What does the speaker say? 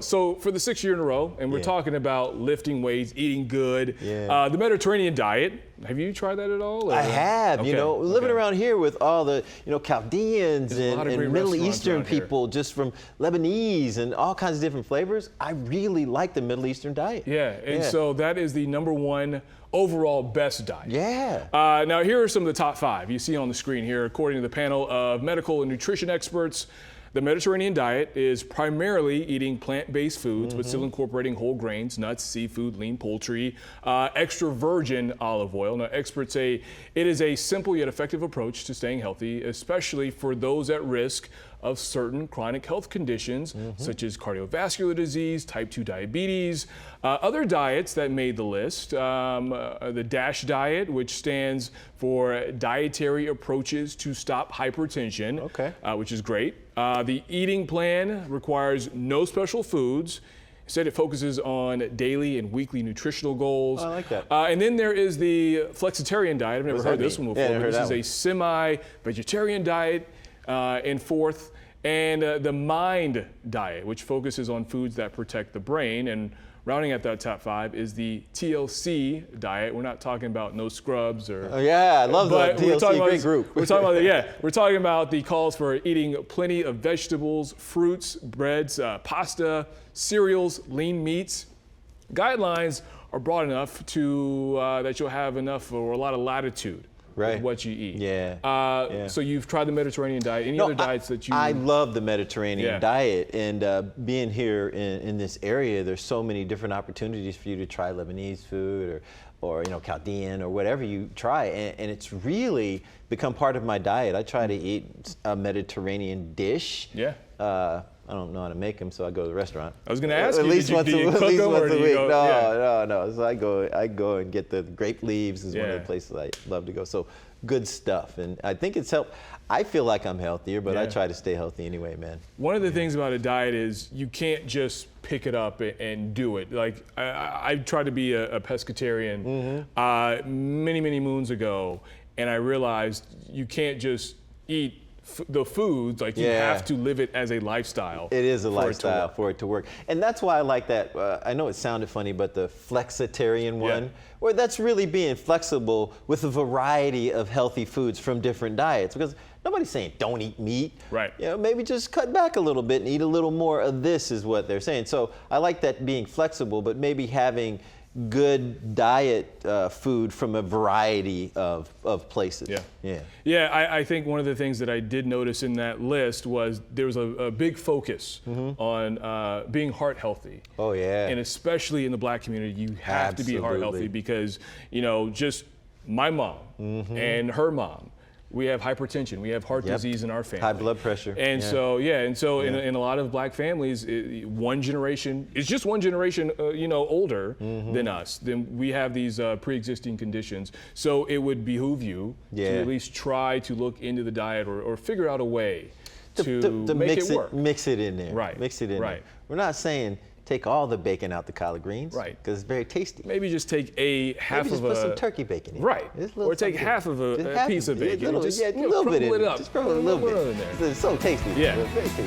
so for the 6th year in a row, and we're talking about lifting weights, eating good, the Mediterranean diet. Have you tried that at all? Or? I have, living around here with all the, Chaldeans and Middle Eastern people, just from Lebanese and all kinds of different flavors. I really like the Middle Eastern diet. Yeah, and so that is the #1 overall best diet. Yeah. Now here are some of the top 5 you see on the screen here, according to the panel of medical and nutrition experts. The Mediterranean diet is primarily eating plant-based foods, but still incorporating whole grains, nuts, seafood, lean poultry, extra virgin olive oil. Now, experts say it is a simple yet effective approach to staying healthy, especially for those at risk of certain chronic health conditions, such as cardiovascular disease, type 2 diabetes. Other diets that made the list, the DASH diet, which stands for Dietary Approaches to Stop Hypertension, which is great. The eating plan requires no special foods. Instead, it focuses on daily and weekly nutritional goals. Oh, I like that. And then there is the flexitarian diet. I've never heard this one before, but this is a semi-vegetarian diet. In 4th, and the MIND diet, which focuses on foods that protect the brain. And rounding out that top 5 is the TLC diet. We're not talking about no scrubs or. Oh yeah, I love the TLC, great group. We're talking about we're talking about the calls for eating plenty of vegetables, fruits, breads, pasta, cereals, lean meats. Guidelines are broad enough to that you'll have enough or a lot of latitude. With what you eat. So you've tried the Mediterranean diet. Any other diets that you? I love the Mediterranean diet, and being here in this area, there's so many different opportunities for you to try Lebanese food or Chaldean or whatever you try, and it's really become part of my diet. I try to eat a Mediterranean dish. I don't know how to make them, so I go to the restaurant. I was going to ask you, at least once a week. No. So I go and get the grape leaves is one of the places I love to go. So good stuff, and I think it's helped. I feel like I'm healthier, but I try to stay healthy anyway, man. One of the things about a diet is you can't just pick it up and do it. Like I tried to be a pescatarian many moons ago, and I realized you can't just eat the foods, like you have to live it as a lifestyle. It is a lifestyle for it to work. And that's why I like that, I know it sounded funny, but the flexitarian one, where that's really being flexible with a variety of healthy foods from different diets. Because nobody's saying don't eat meat. Right. Maybe just cut back a little bit and eat a little more of this is what they're saying. So I like that being flexible, but maybe having good diet food from a variety of places. I think one of the things that I did notice in that list was there was a big focus on being heart healthy. Oh yeah. And especially in the Black community, you have to be heart healthy because, just my mom and her mom, we have hypertension, we have heart disease in our family. High blood pressure. And so in a lot of Black families, one generation, it's just one generation, older than us. Then we have these pre-existing conditions. So it would behoove you to at least try to look into the diet or figure out a way to make it work. Mix it in there. Right. Mix it in there. We're not saying take all the bacon out the collard greens, because it's very tasty. Maybe just take half of put some turkey bacon in. Or take half of a piece of bacon. Just a little bit in there. Just throw a little bit. It's so tasty. Very tasty.